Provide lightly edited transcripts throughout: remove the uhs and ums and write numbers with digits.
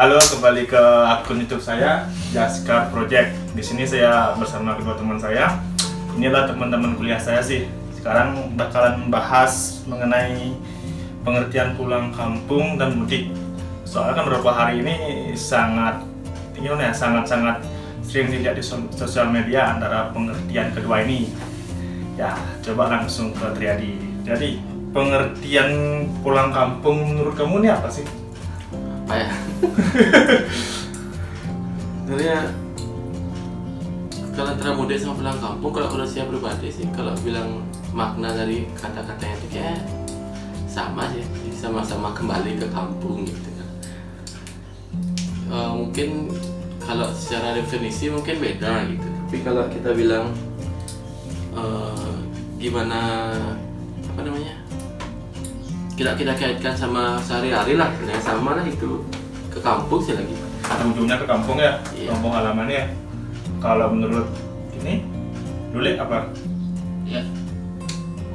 Halo, kembali ke akun YouTube saya, Jaskar Project. Di sini saya bersama kedua teman saya. Inilah teman-teman kuliah saya sih. Sekarang bakalan bahas mengenai pengertian pulang kampung dan mudik. Soalnya kan beberapa hari ini sangat sering dilihat di sosial media antara pengertian kedua ini. Ya, coba langsung ke Triadi. Jadi, pengertian pulang kampung menurut kamu ini apa sih? Apa ya? Sebenarnya kalau antara mudik sama pulang kampung, kalau menurut saya pribadi sih, kalau bilang makna dari kata-katanya itu kayak sama sih, sama-sama kembali ke kampung gitu kan. Mungkin kalau secara definisi mungkin beda gitu, tapi kalau kita bilang gimana apa namanya, kita kaitkan sama sehari-hari lah, yang sama lah itu ke kampung sih lagi. Ujungnya ke kampung ya, Iya. kampung halamannya. Kalau menurut ini, dulu apa? Ya,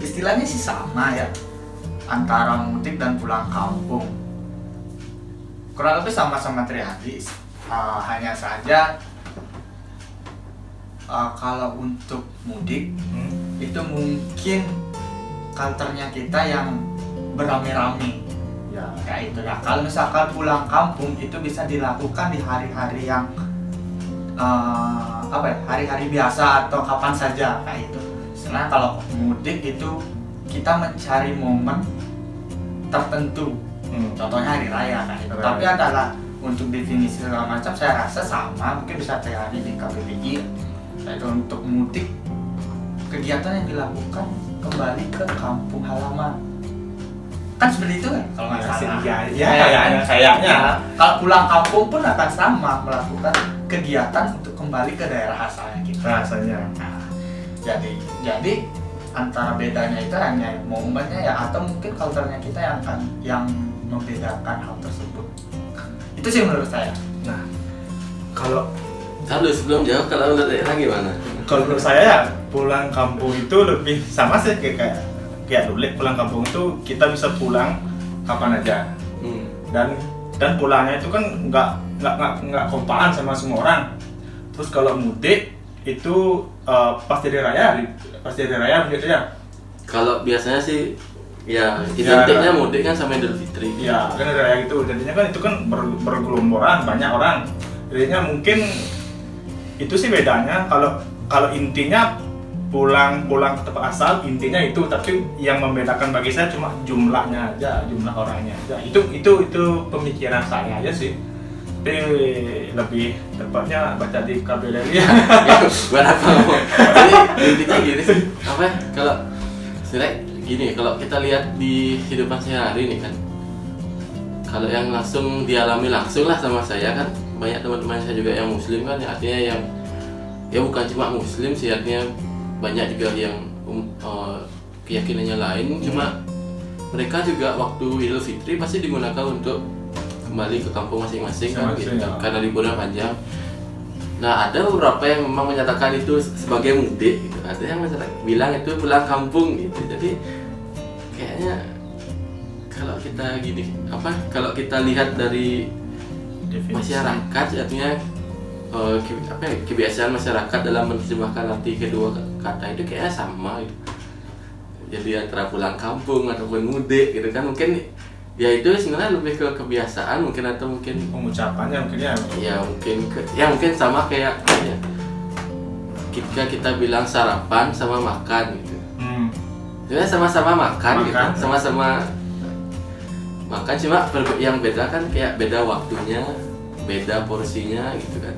istilahnya sih sama ya, antara mudik dan pulang kampung. Kurang lebih sama-sama Triadi. Hanya saja kalau untuk mudik itu mungkin culture-nya kita yang berame-rame. Ya, Kayak itu ya. Kalau misalkan pulang kampung itu bisa dilakukan di hari-hari yang hari-hari biasa atau kapan saja kayak itu. Sebenarnya kalau mudik itu kita mencari momen tertentu. Contohnya hari raya kan itu. Tapi adalah untuk definisi segala macam saya rasa sama, mungkin bisa terjadi di KBBI. Yaitu untuk mudik, kegiatan yang dilakukan kembali ke kampung halaman. Kan seperti itu kan kalau nggak salah. kayaknya. Kalau pulang kampung pun akan sama, melakukan kegiatan untuk kembali ke daerah asalnya kita. Rasanya. Nah, jadi antara bedanya itu hanya momennya ya, atau mungkin culture-nya kita yang membedakan hal tersebut. Itu sih menurut saya. Nah, kalau Sebelum jawab, kalau menurut daerah gimana? menurut saya ya, pulang kampung itu lebih sama sih kayak dulu. Pulang kampung itu kita bisa pulang kapan aja. Dan pulangnya itu kan nggak kompaan sama semua orang. Terus kalau mudik itu pas hari raya begitu ya. Kalau biasanya sih ya identiknya mudik kan sama Idul Fitri. Ya, kan hari raya gitu. Jadinya kan itu kan bergelomboran banyak orang. Jadinya mungkin itu sih bedanya. Kalau intinya pulang ke tempat asal, intinya itu, tapi yang membedakan bagi saya cuma jumlahnya aja, jumlah orangnya aja. Itu pemikiran saya aja sih. Tapi lebih tepatnya baca di KBLI. Buat apa? Jadi intinya gini sih. Apa ya? Kalau sebenarnya gini, kalau kita lihat di kehidupan sehari-hari nih kan, kalau yang langsung dialami langsung lah sama saya kan, banyak teman-teman saya juga yang muslim kan, artinya yang ya bukan cuma muslim sih, artinya banyak juga yang keyakinannya lain. Cuma mereka juga waktu Idul Fitri pasti digunakan untuk kembali ke kampung masing-masing kan gitu, ya. karena liburnya panjang. Nah, ada beberapa yang memang menyatakan itu sebagai mudik gitu. Ada yang bilang itu pulang kampung gitu. Jadi kayaknya kalau kita kalau kita lihat dari masyarakat, artinya kebiasaan masyarakat dalam menerjemahkan arti kedua kata itu kayaknya sama gitu. Jadi antara pulang kampung ataupun mudik gitu kan, mungkin ya itu sebenarnya lebih ke kebiasaan mungkin, atau mungkin pengucapannya mungkin ya. Mungkin sama kayak ya, ketika kita bilang sarapan sama makan gitu. Sebenarnya sama-sama makan gitu, sama-sama makan, cuma yang beda kan kayak beda waktunya, beda porsinya gitu kan.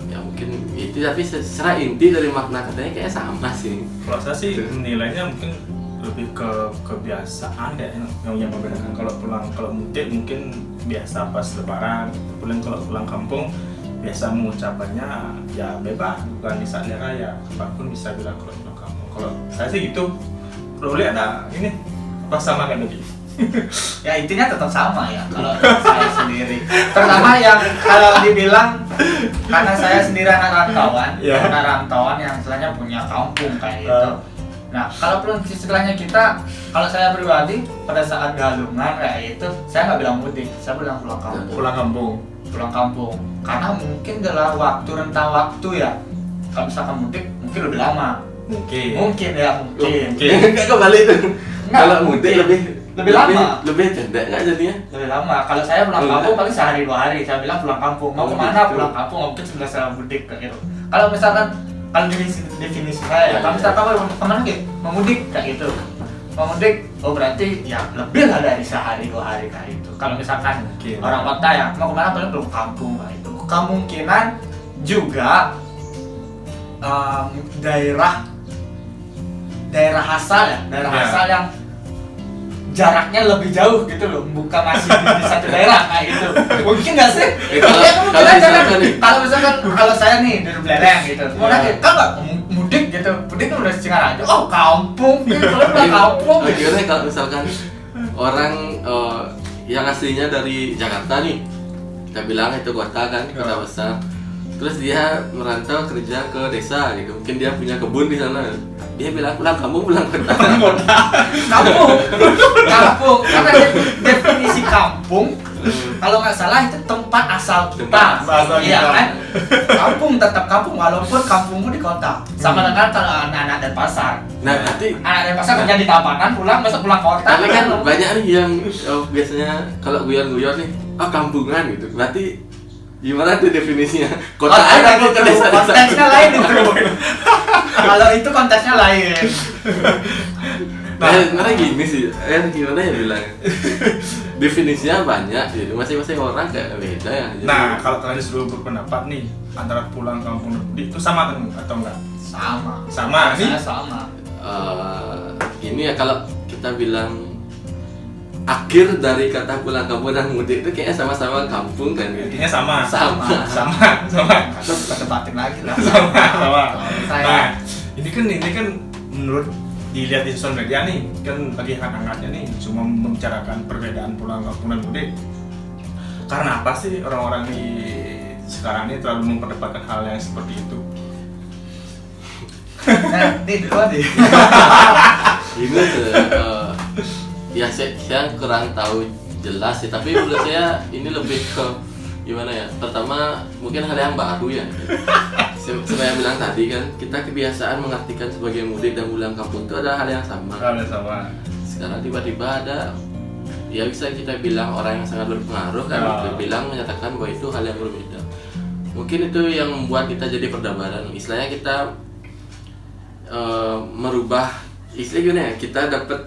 Ya mungkin itu, tapi secara inti dari makna katanya kayak sama sih. Kalau saya sih nilainya mungkin lebih ke kebiasaan ya, yang membedakan. Kalau mudik mungkin biasa pas lebaran, kalau pulang kampung biasa mengucapannya ya bebas, bukan di saat hari raya, apapun bisa bilang kalau pulang kampung. Kalau saya sih gitu. Kalau lihat ada ini apa sama kan tadi? Ya intinya tetap sama ya kalau saya sendiri. Terutama yang kalau dibilang, karena saya sendiri anak rantauan, Yeah. anak rantauan yang istilahnya punya kampung kayak gitu. Nah, kalau belum istilahnya kita, kalau saya pribadi pada saat galungan kayak itu, saya nggak bilang mudik, saya bilang pulang kampung. Pulang kampung. Pulang kampung, karena mungkin dalam waktu rentang waktu ya, kalau misalkan mudik mungkin lebih lama. Mungkin. Mungkin ya, mungkin. Enggak kebalik tuh. Nggak, Kalau mudik mungkin. Lebih lama. Lebih pendek nggak jadinya? Lebih lama. Kalau saya pulang Oh, kampung enggak. paling sehari 2 hari. Saya bilang pulang kampung. Mau Oh, kemana gitu. pulang kampung? Mungkin sudah saya mudik kayak gitu. Kalau misalkan kalau definisi saya, Ya, kalau ya. misalkan mau kemana gitu? Mau mudik kayak gitu. Mau mudik, oh berarti ya lebih lah dari sehari 2 hari kayak itu. Kalau misalkan Mungkin. orang kota ya mau kemana paling pulang kampung kayak itu. Kemungkinan juga daerah asal ya, daerah Ya. asal yang jaraknya lebih jauh gitu loh, bukan masih di satu daerah kayak gitu. Mungkin nggak sih? Kalau- Ya, mungkin kalau aja misalkan kan. nih. Kalau misalkan kalau saya nih dari Belerang gitu, mau Ya. nanya, kan nggak mudik gitu, mudik kan udah Cingaraja, oh kampung, gitu, pulang kampung. Gitu. Akhirnya kalau misalkan orang yang aslinya dari Jakarta nih, kita bilang itu kota kan, kota besar. Terus dia merantau kerja ke desa gitu, mungkin dia punya kebun di sana. Dia bilang pulang kampung, pulang kota. Kampung, kampung, karena definisi kampung, kalau nggak salah itu tempat asal kita. Tempat asal Iya kita. kan? Kampung tetap kampung walaupun kampungmu di kota. Sama dengan kalau anak-anak dan pasar. Nah nanti Anak dan pasar kerja di tapanan, pulang masa pulang kota. tapi kan banyak nih yang biasanya kalau guyon-guyon nih, kampungan gitu. Berarti gimana tuh definisinya? Kota aja kok ke desa-desa. konteksnya lain itu. Kalau itu konteksnya lain. Nah, sebenarnya gini sih, gimana ya bilang? Definisinya banyak, jadi masing-masing orang kayak beda ya. Jadi, Nah, kalau kalian disuruh berpendapat nih antara pulang kampung dan mudik itu sama atau enggak? Sama. Sama, nih. Saya sama. ini ya kalau kita bilang akhir dari kata pulang kampung dan mudik itu kayaknya sama-sama kampung kan gitu. Intinya sama. Sama. Sama. Terus kita debatin lagi lah. Sama. Saya Nah, ini kan menurut dilihat di sosial media nih, kan lagi hangat-hangatnya nih cuma membicarakan perbedaan pulang kampung dan mudik. Karena apa sih orang-orang di sekarang ini terlalu memperdebatkan hal yang seperti itu? nah, ini duluan deh. Ini ya saya kurang tahu jelas sih, tapi menurut saya ini lebih ke gimana ya? Pertama mungkin hal yang baru ya. Seperti yang bilang tadi kan, kita kebiasaan mengartikan sebagai mudik dan pulang kampung itu adalah hal yang sama. Hal yang sama. Sekarang tiba-tiba ada, ya bisa kita bilang orang yang sangat berpengaruh kan, bilang menyatakan bahwa itu hal yang berbeda. Mungkin itu yang membuat kita jadi perdebatan. Istilahnya kita merubah, istilah gimana ya? Kita dapat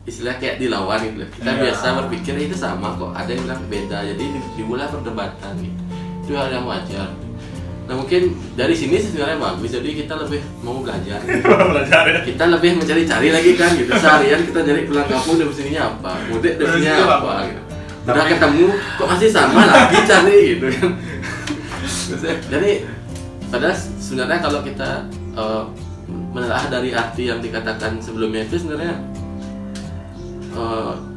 istilah kayak dilawan gitu. Kita Iya. biasa berpikir itu sama kok. Ada yang bilang beda, jadi dimulai perdebatan gitu. Itu hal yang wajar. Nah mungkin dari sini sih sebenarnya bagus, jadi kita lebih mau belajar gitu. Belajar ya. Kita lebih mencari-cari lagi kan gitu. Seharian kita nyari pulang kampung definisinya apa, mudik definisinya Definisinya apa apa? gitu. Udah ketemu kok masih sama lagi cari gitu kan. Jadi padahal sebenarnya kalau kita menelaah dari arti yang dikatakan sebelumnya itu sebenarnya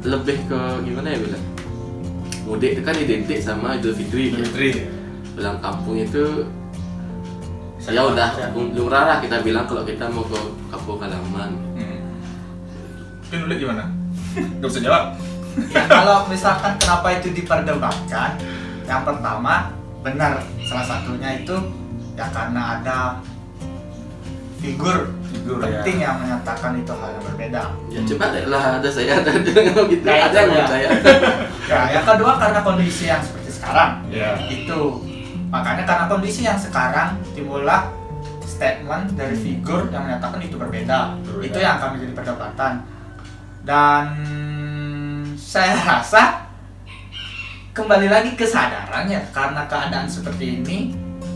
lebih ke gimana ya bilang, mudik itu kan identik sama Idul Fitri ya. Fitri. Pulang kampung itu ya udah lumrah lah kita bilang kalau kita mau ke kampung halaman. Mungkin udah gimana? Gak bisa jawab. Ya kalau misalkan kenapa itu diperdebatkan, yang pertama benar, salah satunya itu ya karena ada figur penting yang menyatakan itu hal yang berbeda. Ya coba deh lah, ada saya ada gitu, Kayak ada yang itu ya. percaya. Ya, yang kedua karena kondisi yang seperti sekarang. Ya. Itu makanya karena kondisi yang sekarang timbullah statement dari figur yang menyatakan itu berbeda. Berbeda. Itu yang kami jadi perdebatan. Dan saya rasa kembali lagi kesadarannya karena keadaan seperti ini,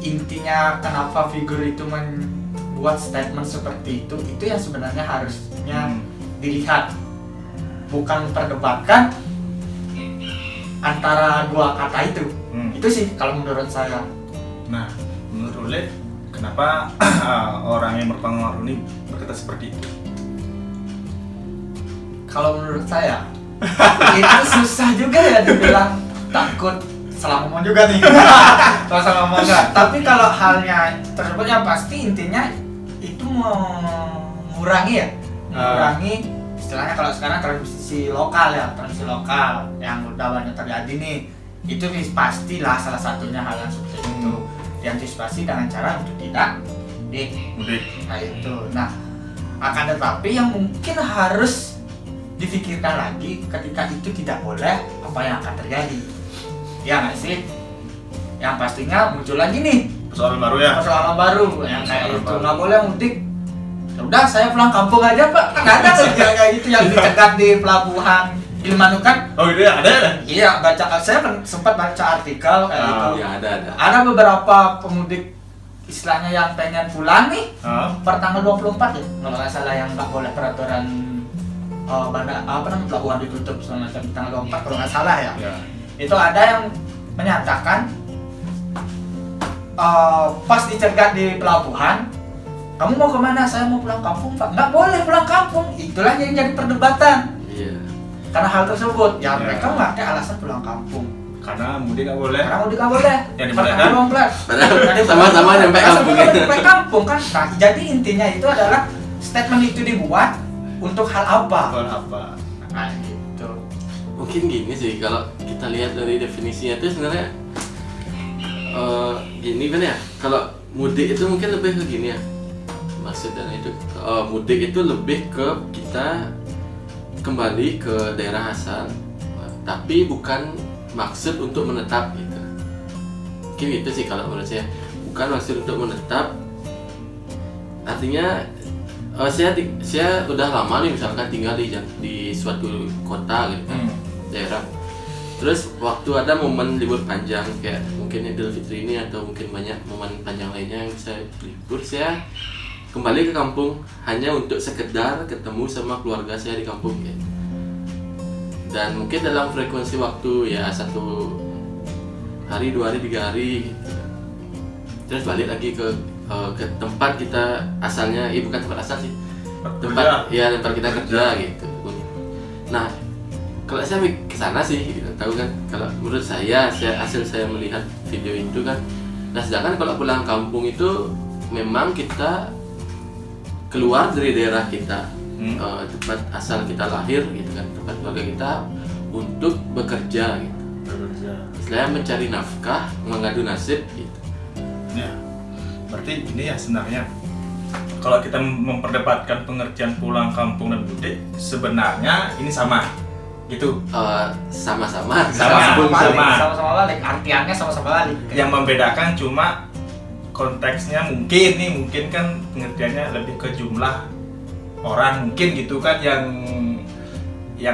intinya kenapa figur itu membuat statement seperti itu yang sebenarnya harusnya dilihat, bukan memperdebatkan antara dua kata itu. Itu sih kalau menurut saya. Nah, menurut Ule, kenapa orang yang berpengaruh ini berkata seperti itu? Kalau menurut saya itu susah juga ya dibilang, takut salah ngomong juga nih. Kalau salah ngomong enggak. Tapi kalau halnya tersebut yang pasti intinya itu mengurangi ya, mengurangi istilahnya kalau sekarang transmisi lokal yang udah banyak terjadi nih, itu pastilah salah satunya hal yang seperti itu diantisipasi dengan cara untuk tidak mudik. Nah itu, nah akan tetapi yang mungkin harus difikirkan lagi ketika itu tidak boleh, apa yang akan terjadi, ya nggak sih? Yang pastinya muncul lagi nih persoalan baru yang kayak itu nggak boleh mudik. Ya udah, saya pulang kampung aja pak, kan ada kerja kayak gitu yang dicegat di pelabuhan Gilimanuk. Oh gitu ya, ada? Iya, saya sempat baca artikel kayak gitu. Ya ada. Ada beberapa pemudik istilahnya yang pengen pulang nih per tanggal 24 ya, kalau nggak salah, yang nggak boleh peraturan pelabuhan ditutup selama tanggal 24 kalau nggak salah ya. Itu ada yang menyatakan pas dicegat di pelabuhan, kamu mau kemana? Saya mau pulang kampung pak. Nggak boleh pulang kampung. Itulah yang jadi perdebatan. Iya. Karena hal tersebut, ya mereka memakai alasan pulang kampung. Karena mudik nggak boleh. Yang dibolehkan. Sama-sama nyampe kampung. Sampai kampung kan. Nah, jadi intinya itu adalah statement itu dibuat untuk hal apa? Nah, gitu. Mungkin gini sih, kalau kita lihat dari definisinya itu sebenarnya gini kan ya. Kalau mudik itu mungkin lebih ke gini ya. Maksud dari itu mudik itu lebih ke kita kembali ke daerah asal, tapi bukan maksud untuk menetap gitu. Mungkin itu sih kalau menurut saya, bukan maksud untuk menetap. Artinya saya udah lama nih misalkan tinggal di suatu kota gitu kan, daerah. Terus waktu ada momen libur panjang kayak mungkin Idul Fitri ini atau mungkin banyak momen panjang lainnya yang saya libur, saya kembali ke kampung hanya untuk sekedar ketemu sama keluarga saya di kampung gitu. Dan mungkin dalam frekuensi waktu ya 1 hari, 2 hari, 3 hari gitu. Terus balik lagi ke tempat kita asalnya, bukan tempat asal sih, tempat kita kerja gitu. Nah kalau saya ke sana sih gitu, tahu kan, kalau menurut saya hasil saya melihat video itu kan. Nah sedangkan kalau pulang kampung itu memang kita keluar dari daerah kita, tempat asal kita lahir gitu kan, tempat keluarga kita, untuk bekerja gitu. Istilahnya mencari nafkah, mengadu nasib gitu. Ya, berarti ini ya sebenarnya kalau kita memperdebatkan pengertian pulang kampung dan mudik, sebenarnya ini sama gitu. Sama-sama balik, artiannya sama-sama balik. Yang membedakan cuma konteksnya mungkin kan pengertiannya lebih ke jumlah orang mungkin gitu kan, yang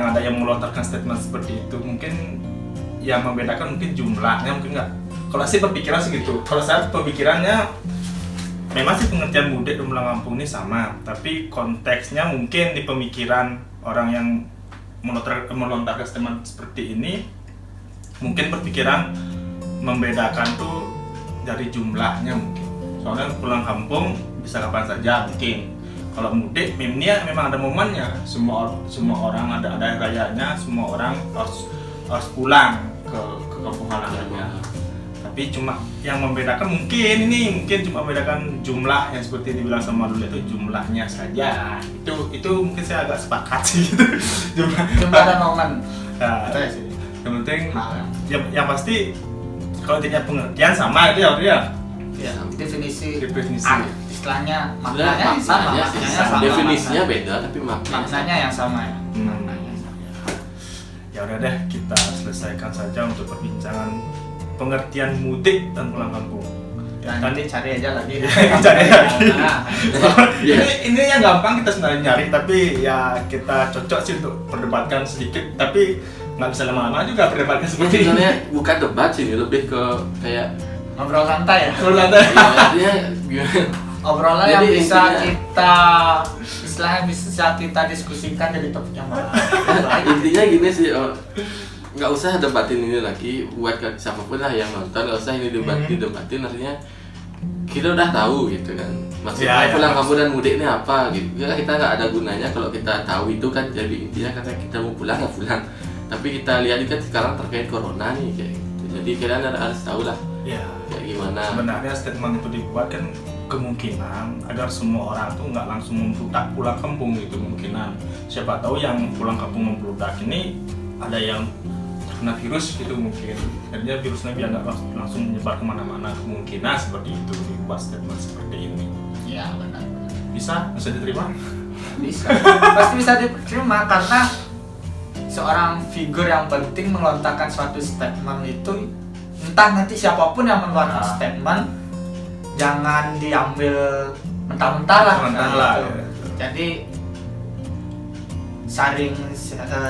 ada yang melontarkan statement seperti itu. Mungkin yang membedakan mungkin jumlahnya, mungkin nggak. Kalau saya berpikiran sih gitu. Kalau saya pemikirannya memang sih pengertian mudik dan pulang kampung ini sama, tapi konteksnya mungkin di pemikiran orang yang melontarkan statement seperti ini mungkin berpikiran membedakan tuh dari jumlahnya mungkin. Soalnya pulang kampung bisa kapan saja mungkin. Kalau mudik memang ada momennya. Semua orang ada rayanya, semua orang harus pulang ke kampung halamannya. Tapi cuma yang membedakan mungkin cuma membedakan jumlah yang seperti dibilang sama Lula itu jumlahnya saja. Itu mungkin saya agak sepakat sih gitu. Jumlah dan momen. Nah, yang penting yang pasti kalau tidak pengertian sama itu ya. Ya, definisi. Istilahnya maknanya sama. Definisinya beda tapi maknanya yang sama ya. Ya udah deh, kita selesaikan saja untuk perbincangan pengertian mudik dan pulang kampung. Ya, nanti cari aja lagi. Ini yang gampang kita sebenarnya nyari, tapi ya kita cocok sih untuk perdebatkan sedikit, tapi nggak bisa lama-lama juga perdebatkan seperti ini. Sebenarnya bukan debat sih, lebih ke kayak ngobrol santai ya. Artinya obrolan yang bisa kita istilahnya bisa kita diskusikan jadi topik yang baik. Intinya gini sih, nggak usah debatin ini lagi buat siapapun lah yang nonton, nggak usah ini debatin, artinya kita udah tahu gitu kan maksudnya pulang kampung dan mudik ini apa gitu. Kita nggak ada gunanya kalau kita tahu itu kan. Jadi intinya kata kita mau pulang nggak pulang, tapi kita lihat kan sekarang terkait corona nih kayak gitu. Jadi kalian harus tahu lah kayak gimana. Sebenarnya statement itu dibuat kan kemungkinan agar semua orang tuh nggak langsung membludak pulang kampung gitu kemungkinan. Siapa tahu yang pulang kampung membludak ini ada yang terkena virus gitu mungkin. Jadinya virusnya biar nggak langsung menyebar kemana-mana, kemungkinan seperti itu dibuat statement seperti ini. Ya benar. Bisa diterima? Bisa. Pasti bisa diterima karena seorang figur yang penting melontarkan suatu statement itu, entah nanti siapapun yang mengeluarkan statement, jangan diambil mentah-mentah lah. Mentah lah, gitu. ya. Jadi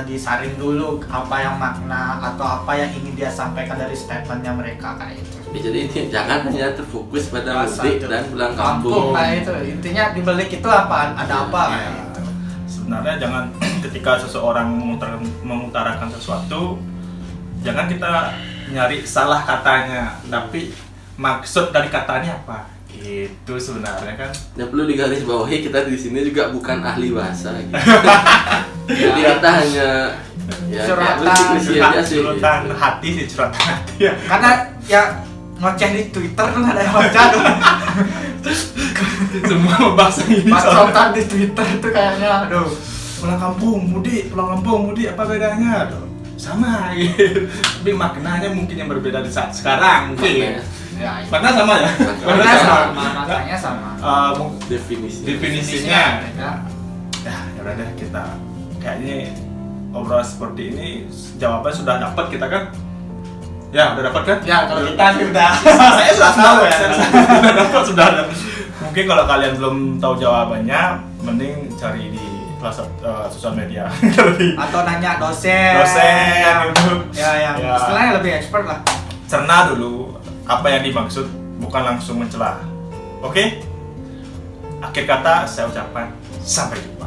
disaring dulu apa yang makna atau apa yang ingin dia sampaikan dari statementnya mereka kayak itu. Jadi ini jangan hanya terfokus pada mudik dan pulang Kampung kampung. kayak itu. Intinya di balik itu apa? Ada apa? Ya, Kayak gitu. sebenarnya jangan ketika seseorang mengutarakan sesuatu, jangan kita nyari salah katanya, tapi maksud dari katanya apa. Itu sebenarnya kan. Yang perlu digarisbawahi, kita di sini juga bukan ahli bahasa gitu. Jadi kita hanya ya Curhatan. bersih-bersih aja sih. Curhatan hati sih, curhatan hati ya. Karena ya ngoceh di Twitter tuh ada yang baca tuh. Semua membahas ini Bacotan di Twitter tuh kayaknya aduh. pulang kampung mudik apa bedanya? Aduh, sama gitu. Tapi maknanya mungkin yang berbeda di saat sekarang mungkin. Ya, Makna sama ya? maknanya sama, maknanya sama. Definisinya. Ya. Ya udah deh, kita kayaknya obrol seperti ini jawaban sudah dapat kita kan? Ya udah dapat kan? Ya, kalau kita sih udah. Saya sudah tahu ya. Sudah dapat sudah ada. Mungkin kalau kalian belum tahu jawabannya, mending cari di sosial media. Atau nanya dosen. Gitu. Ya, yang istilahnya lebih expert lah. Cerna dulu apa yang dimaksud, bukan langsung mencela. Oke? Akhir kata saya ucapkan sampai jumpa.